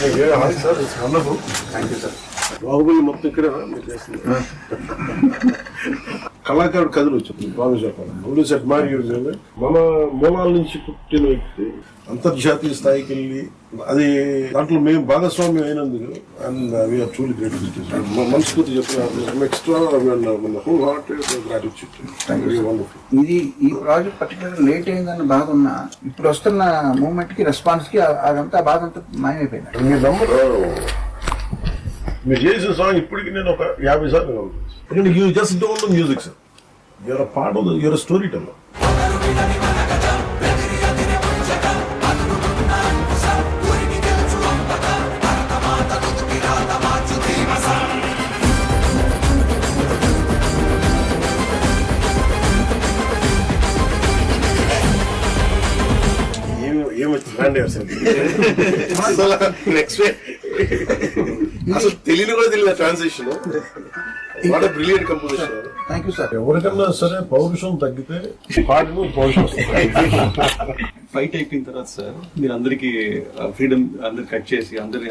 Sir wonderful. Thank you sir. Baahubali మొత్తం ఇక్కడ మీరు చేస్తుంది. కళాకారుడు కథలు వచ్చింది బాగా చెప్పాలి. సెట్ మారి మన మూలాల నుంచి పుట్టిన వ్యక్తి అంతర్జాతీయ స్థాయికి వెళ్ళి అది దాంట్లో మేము భాగస్వామ్యం అయినందుకు అండ్ వీఆర్ ట్రూలీ గ్రేట్. మనస్ఫూర్తి చెప్పిన ఎక్స్ట్రా హోల్ హార్టెడ్ గ్రాటిట్యూడ్. ఇది ఈ ప్రాజెక్ట్ పర్టికులర్ లేట్ అయిందన్న బాధ ఉన్నా ఇప్పుడు వస్తున్న మూమెంట్ కి రెస్పాన్స్ కి అదంతా బాధ అంతా మాయమైపోయింది. మీ నంబర్ మీరు చేసిన సాంగ్ ఇప్పటికి నేను ఒక 50 సార్లు ఎందుకంటే you just don't know music sir. You're part of your story teller. Next అసలు తెలియని కూడా తెలియదు transaction. What brilliant composition. Thank you sir. ఎవరికన్నా సరే పౌరుషం తగ్గితే పాటను పౌరుషం ఫైట్ అయిపోయిన తర్వాత సార్ మీరు అందరికి ఫ్రీడమ్ అందరు కట్ చేసి అందరి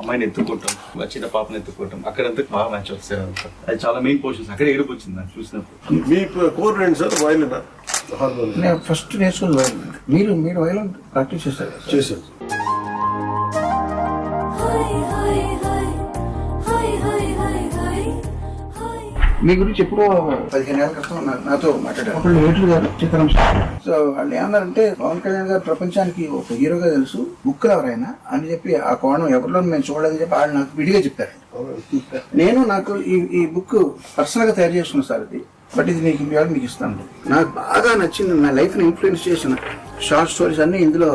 అమ్మాయిని ఎత్తుకోవటం చిన్న పాపని ఎత్తుకోవటం అక్కడంతా బాగా మ్యాచ్ వస్తాయి. అది చాలా మెయిన్ పోర్షన్స్ అక్కడ ఏడుపు వచ్చింది నాకు చూసినప్పుడు. మీ కోర్ ఏంటి సార్? వైలినా హార్మోనియం? నేను ఫస్ట్ నేర్చుకుని వైలిన్. మీరు వైలిన్ ప్రాక్టీస్ చేస్తారు? చేశాను. మీ గురించి ఎప్పుడో 15 ఏళ్ల క్రితం నాతో మాట్లాడారు అప్పుడు ఏట్లు గారు చిత్రం. సో వాళ్ళు ఏమన్నారంటే పవన్ కళ్యాణ్ గారు ప్రపంచానికి ఒక హీరోగా తెలుసు, బుక్ ఎవరైనా అని చెప్పి ఆ కోణం ఎవరిలో మేము చూడలేదని చెప్పి వాళ్ళు నాకు విడిగా చెప్పారు. నేను నాకు ఈ బుక్ పర్సనల్ గా తయారు చేసుకున్నాను సార్. ఇది బట్ ఇది మీకు ఇస్తాను. నాకు బాగా నచ్చింది, నా లైఫ్ ని ఇన్ఫ్లుయెన్స్ చేసిన షార్ట్ స్టోరీస్ అన్ని ఇందులో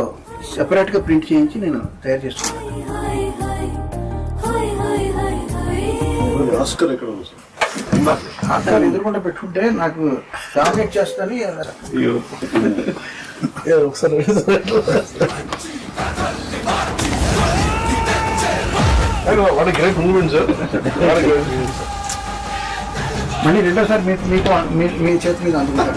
సెపరేట్ గా ప్రింట్ చేయించి నేను తయారు చేసుకున్నాను. ఆస్కర్ ఎక్కడ ఉంది సార్? ఆస్కార్ ఎదురుకుండా పెట్టుకుంటే నాకు డామినేట్ చేస్తాను. ఒకసారి వాట్ గ్రేట్ మూమెంట్ సార్. మళ్ళీ రెండోసారి మీకు మీ చేతి మీద అందుకుంటారు.